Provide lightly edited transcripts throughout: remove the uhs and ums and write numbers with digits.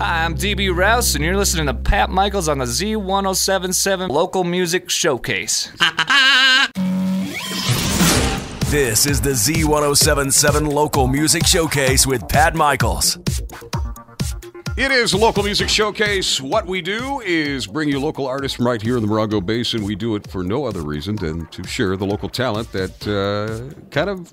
Hi, I'm DB Rouse, and you're listening to Pat Michaels on the Z107.7 Local Music Showcase. This is the Z107.7 Local Music Showcase with Pat Michaels. It is a Local Music Showcase. What we do is bring you local artists from right here in the Morongo Basin. We do it for no other reason than to share the local talent that kind of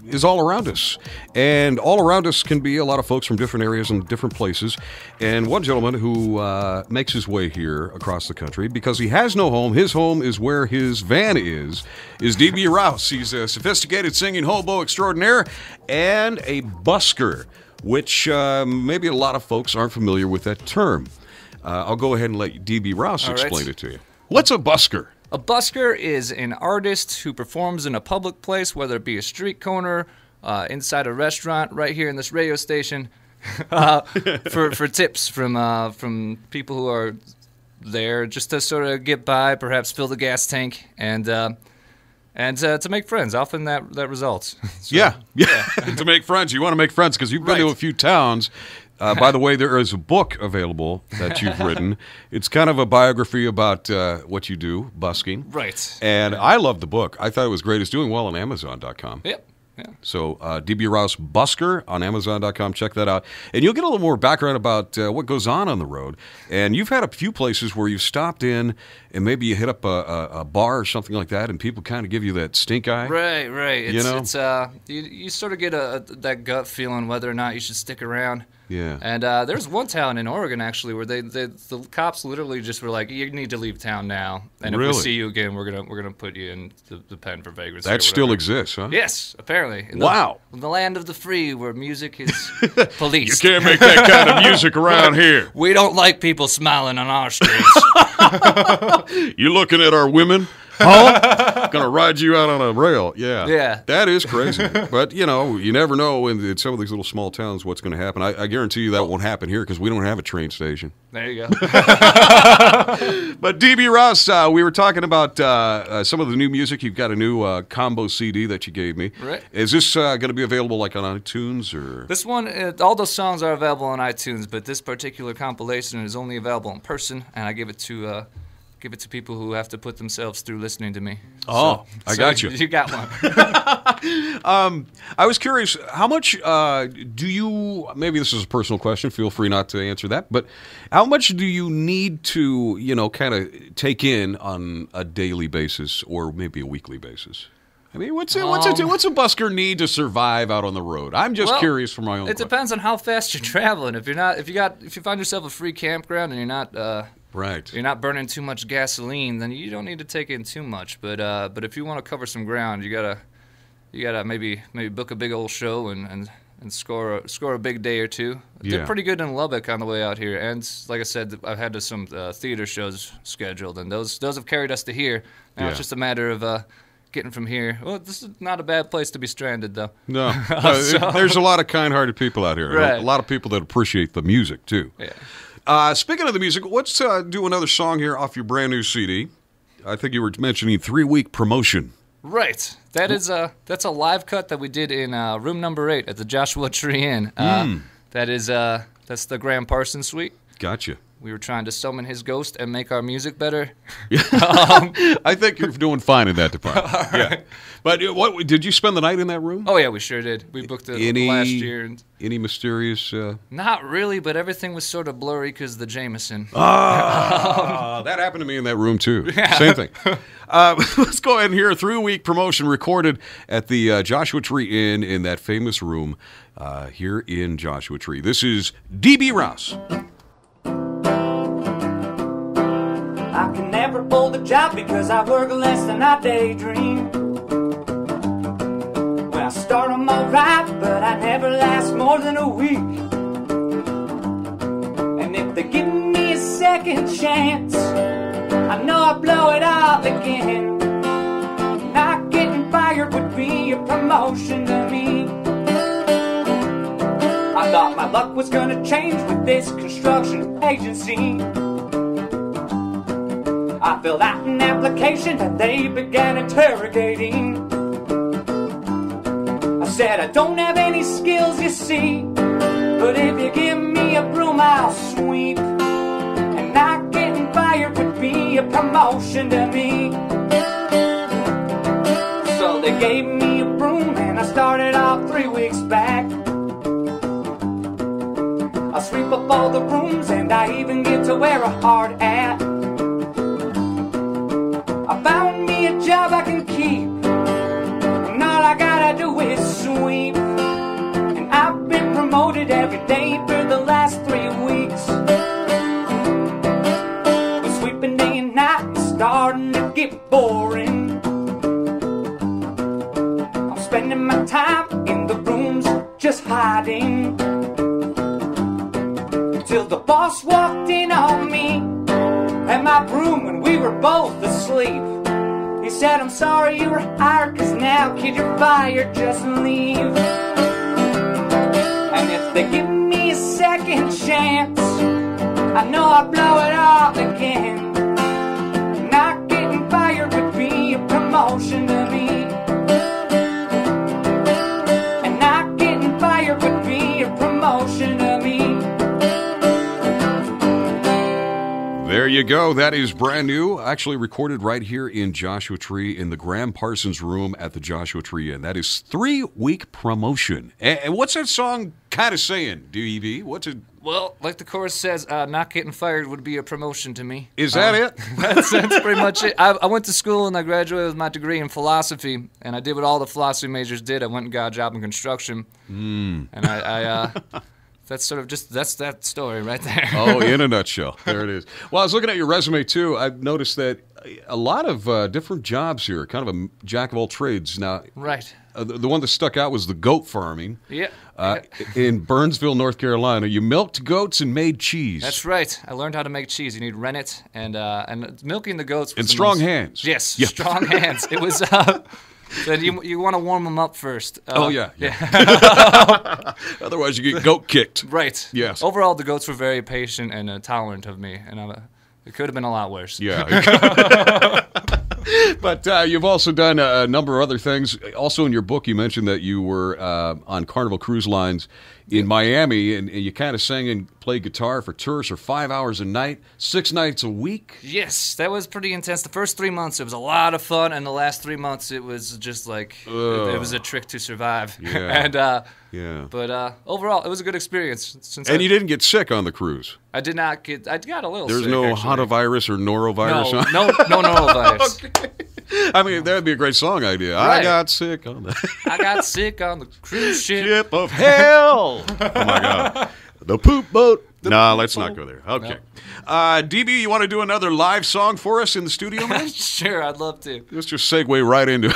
is all around us. And all around us can be a lot of folks from different areas and different places. And one gentleman who makes his way here across the country because he has no home. His home is where his van is DB Rouse. He's a sophisticated singing hobo extraordinaire and a busker, which maybe a lot of folks aren't familiar with that term. I'll go ahead and let DB Rouse explain it to you. What's a busker? A busker is an artist who performs in a public place, whether it be a street corner, inside a restaurant, right here in this radio station, for tips from people who are there just to sort of get by, perhaps fill the gas tank, and to make friends. Often that results. So, yeah. To make friends. You want to make friends because you've been to a few towns. By the way, there is a book available that you've written. It's kind of a biography about what you do, busking. Right. And I love the book. I thought it was great. It's doing well on Amazon.com. Yep. Yeah. So DB Rouse Busker on Amazon.com. Check that out. And you'll get a little more background about what goes on the road. And you've had a few places where you've stopped in and maybe you hit up a bar or something like that and people kind of give you that stink eye. Right. It's you sort of get that gut feeling whether or not you should stick around. Yeah. And there's one town in Oregon, actually, where the cops literally just were like, you need to leave town now. And if we see you again, we're gonna put you in the pen for vagrancy. That still exists, huh? Yes, apparently. In the land of the free, where music is policed. You can't make that kind of music around here. We don't like people smiling on our streets. You looking at our women? Huh? Gonna ride you out on a rail. Yeah. That is crazy. But, you never know in some of these little small towns what's going to happen. I guarantee you that won't happen here because we don't have a train station. There you go. But DB Rouse, we were talking about some of the new music. You've got a new combo CD that you gave me. Right. Is this going to be available like on iTunes or? This one, all those songs are available on iTunes, but this particular compilation is only available in person, and I give it to people who have to put themselves through listening to me. Oh, I got you. You got one. I was curious, how much do you, maybe this is a personal question, feel free not to answer that, but how much do you need to, kind of take in on a daily basis or maybe a weekly basis? I mean, what's a busker need to survive out on the road? I'm just curious for my own. It depends on how fast you're traveling. If you find yourself a free campground and you're not you're not burning too much gasoline, then you don't need to take in too much. But if you want to cover some ground, you gotta maybe book a big old show and score a big day or two. Did pretty good in Lubbock on the way out here, and like I said, I've had some theater shows scheduled, and those have carried us to here. Now it's just a matter of getting from here. Well, this is not a bad place to be stranded, though. No, there's a lot of kind-hearted people out here. Right. A lot of people that appreciate the music too. Yeah. Speaking of the music, let's do another song here off your brand new CD. I think you were mentioning 3-week promotion. Right. That's a live cut that we did in room number 8 at the Joshua Tree Inn. That's the Graham Parsons suite. Gotcha. We were trying to summon his ghost and make our music better. I think you're doing fine in that department. Right. Yeah. But what did you spend the night in that room? Oh, yeah, we sure did. We booked it last year. Any mysterious? Not really, but everything was sort of blurry because the Jameson. That happened to me in that room, too. Yeah. Same thing. Let's go ahead and hear a 3-week promotion recorded at the Joshua Tree Inn in that famous room here in Joshua Tree. This is DB Rouse. I can never hold a job because I work less than I daydream. Well, I start them all right, but I never last more than a week. And if they give me a second chance, I know I'll blow it all again. Not getting fired would be a promotion to me. I thought my luck was gonna change with this construction agency. I filled out an application and they began interrogating. I said I don't have any skills, you see, but if you give me a broom, I'll house sweep. And not getting fired would be a promotion to me. So they gave me a broom and I started off 3 weeks back. I sweep up all the rooms and I even get to wear a hard hat. I found me a job I can keep, and all I gotta do is sweep. And I've been promoted every day for the last 3 weeks. But sweeping day and night is starting to get boring. I'm spending my time in the rooms just hiding. Till the boss walked in on me at my room when we were both asleep. He said, I'm sorry you were hired, 'cause now, kid, you're fired, just leave. And if they give me a second chance, I know I'll blow it all again. Not getting fired would be a promotion to me. And not getting fired would be a promotion to me. There you go. That is brand new. Actually recorded right here in Joshua Tree in the Graham Parsons room at the Joshua Tree Inn. That is 3-week promotion. And what's that song kind of saying, DEV? What's it? Well, like the chorus says, not getting fired would be a promotion to me. Is that it? That's pretty much it. I went to school and I graduated with my degree in philosophy, and I did what all the philosophy majors did. I went and got a job in construction. And I that's sort of just, that's that story right there. Oh, in a nutshell. There it is. Well, I was looking at your resume, too. I've noticed that a lot of different jobs here, kind of a jack of all trades. Now, right. The one that stuck out was the goat farming. Yeah. In Burnsville, North Carolina. You milked goats and made cheese. That's right. I learned how to make cheese. You need rennet, and milking the goats was and strong hands. Yes, yeah. Strong hands. It was... Then you want to warm them up first. Yeah. Otherwise, you get goat kicked. Right. Yes. Overall, the goats were very patient and tolerant of me, and it could have been a lot worse. Yeah. But you've also done a number of other things. Also, in your book, you mentioned that you were on Carnival Cruise Lines in Miami, and you kind of sang and played guitar for tourists for 5 hours a night, 6 nights a week. Yes, that was pretty intense. The first 3 months, it was a lot of fun, and the last 3 months, it was just like, it was a trick to survive. Yeah. But overall, it was a good experience. And you didn't get sick on the cruise? I did not get, I got a little sick. There's no actually. hantavirus or norovirus? No norovirus. Okay. I mean, that would be a great song idea. Right. I got sick on the... I got sick on the cruise ship of hell. Oh, my God. The poop boat. Let's not go there. Okay. Nope. DB, you want to do another live song for us in the studio, man? Sure, I'd love to. Let's just segue right into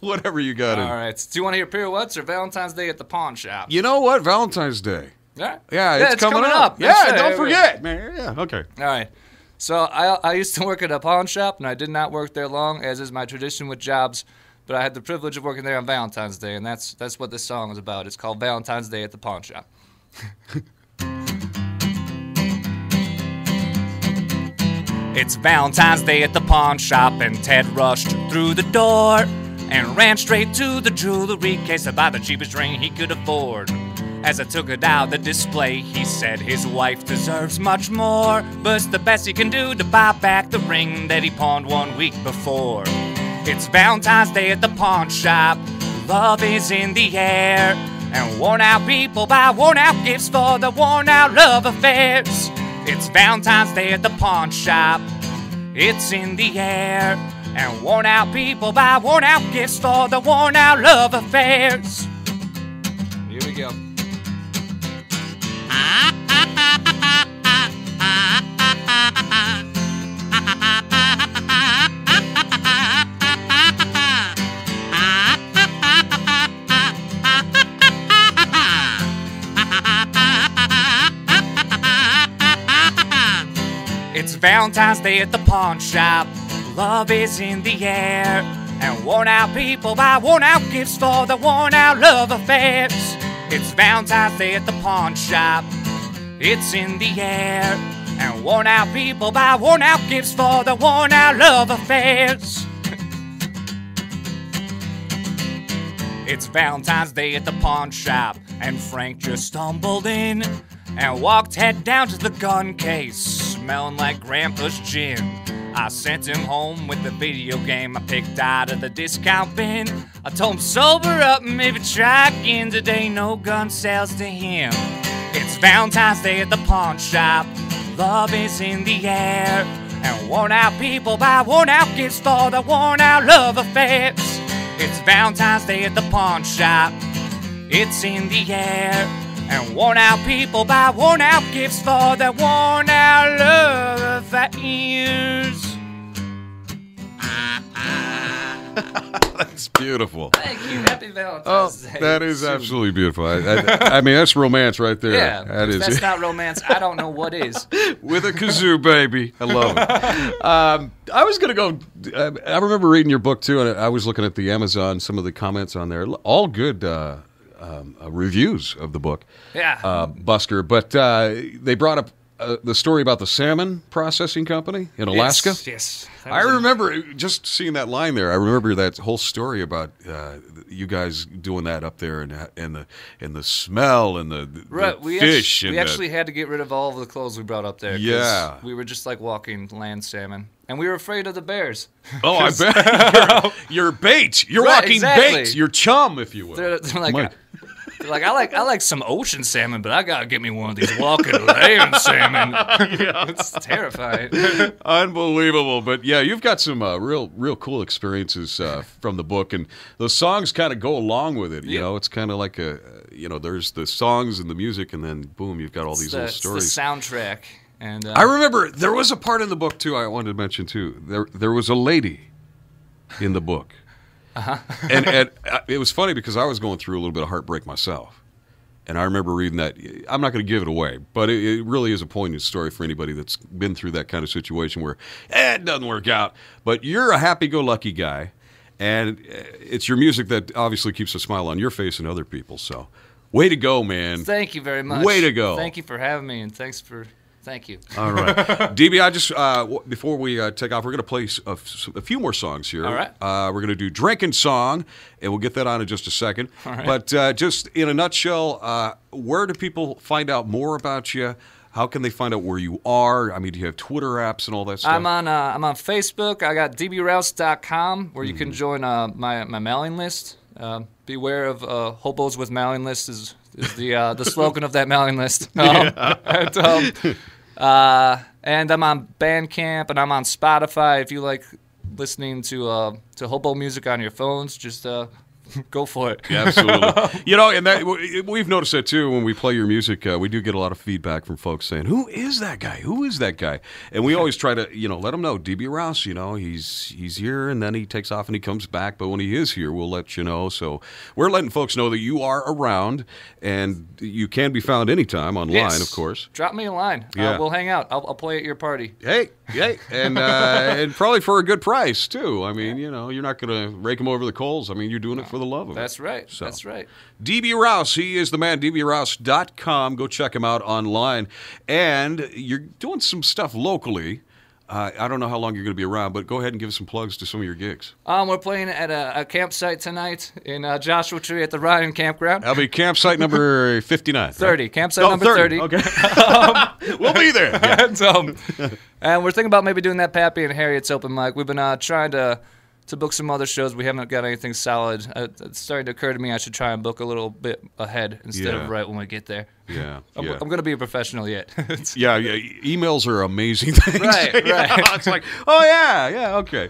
whatever you got. All right. Do you want to hear Pirouettes or Valentine's Day at the pawn shop? You know what? Valentine's Day. Yeah, it's coming up. Yeah, don't forget, man. Yeah, okay. All right. So I used to work at a pawn shop, and I did not work there long, as is my tradition with jobs. But I had the privilege of working there on Valentine's Day, and that's what this song is about. It's called Valentine's Day at the Pawn Shop. It's Valentine's Day at the pawn shop, and Ted rushed through the door and ran straight to the jewelry case to buy the cheapest ring he could afford. As I took it out the display, he said his wife deserves much more, but it's the best he can do to buy back the ring that he pawned 1 week before. It's Valentine's Day at the pawn shop, love is in the air, and worn out people buy worn out gifts for the worn out love affairs. It's Valentine's Day at the pawn shop, it's in the air, and worn out people buy worn out gifts for the worn out love affairs. Here we go. It's Valentine's Day at the pawn shop, love is in the air, and worn out people buy worn out gifts for the worn out love affairs. It's Valentine's Day at the pawn shop, it's in the air, and worn out people buy worn out gifts for the worn out love affairs. It's Valentine's Day at the pawn shop, and Frank just stumbled in and walked head down to the gun case, smelling like Grandpa's gin. I sent him home with the video game I picked out of the discount bin. I told him sober up and maybe try again. Today no gun sales to him. It's Valentine's Day at the pawn shop. Love is in the air, and worn out people buy worn out gifts for the worn out love affairs. It's Valentine's Day at the pawn shop. It's in the air, and worn out people buy worn out gifts for the worn out love affairs. That's beautiful. Thank you. Happy Valentine's Day. That is absolutely beautiful. I mean, that's romance right there. Yeah, that that's not romance. I don't know what is. With a kazoo, baby. I love it. I was going to go, I remember reading your book, too, and I was looking at the Amazon, some of the comments on there. All good reviews of the book. Yeah. Busker. But they brought up the story about the salmon processing company in Alaska. Yes. I remember just seeing that line there. I remember that whole story about you guys doing that up there, and the smell and the fish. We actually had to get rid of all of the clothes we brought up there. Yeah, we were just like walking land salmon, and we were afraid of the bears. Oh, I bet you're bait. You're right, walking exactly. bait. You're chum, if you will. They're like, I like some ocean salmon, but I gotta get me one of these walking land salmon. Yeah. It's terrifying. Unbelievable. But yeah, you've got some real cool experiences from the book, and those songs kind of go along with it. You know, it's kind of like there's the songs and the music, and then boom, you've got all these little stories. It's the soundtrack. And I remember there was a part in the book too I wanted to mention too. There was a lady in the book. Uh-huh. and it was funny because I was going through a little bit of heartbreak myself. And I remember reading that. I'm not going to give it away, but it really is a poignant story for anybody that's been through that kind of situation where it doesn't work out. But you're a happy-go-lucky guy, and it's your music that obviously keeps a smile on your face and other people. So way to go, man. Thank you very much. Way to go. Thank you for having me, and thank you. All right. DB, I just, before we take off, we're going to play a few more songs here. All right. We're going to do Drinking Song, and we'll get that on in just a second. All right. But just in a nutshell, where do people find out more about you? How can they find out where you are? I mean, do you have Twitter apps and all that stuff? I'm on Facebook. I got dbrouse.com, where you can join my mailing list. Beware of hobos with mailing lists is the slogan of that mailing list. And I'm on Bandcamp, and I'm on Spotify. If you like listening to hobo music on your phones, just go for it. Yeah, absolutely. And that we've noticed that too when we play your music. We do get a lot of feedback from folks saying, "Who is that guy? Who is that guy?" And we always try to, let them know. DB Rouse, he's here, and then he takes off and he comes back. But when he is here, we'll let you know. So we're letting folks know that you are around, and you can be found anytime online, of course. Drop me a line. Yeah. We'll hang out. I'll play at your party. Hey, and probably for a good price too. I mean, you're not going to rake them over the coals. I mean, you're doing it for the love of it. That's right. So. That's right. DB Rouse, he is the man. dbrouse.com. Go check him out online. And you're doing some stuff locally. I don't know how long you're going to be around, but go ahead and give us some plugs to some of your gigs. We're playing at a campsite tonight in Joshua Tree at the Ryan Campground. That'll be campsite number 59. 30. Right? Campsite number 30. Okay. We'll be there. Yeah. And we're thinking about maybe doing that Pappy and Harriet's open mic. We've been trying to book some other shows. We haven't got anything solid. It's starting to occur to me I should try and book a little bit ahead instead of right when we get there. Yeah. I'm going to be a professional yet. Yeah. Emails are amazing things. Right. It's like, oh, yeah, okay.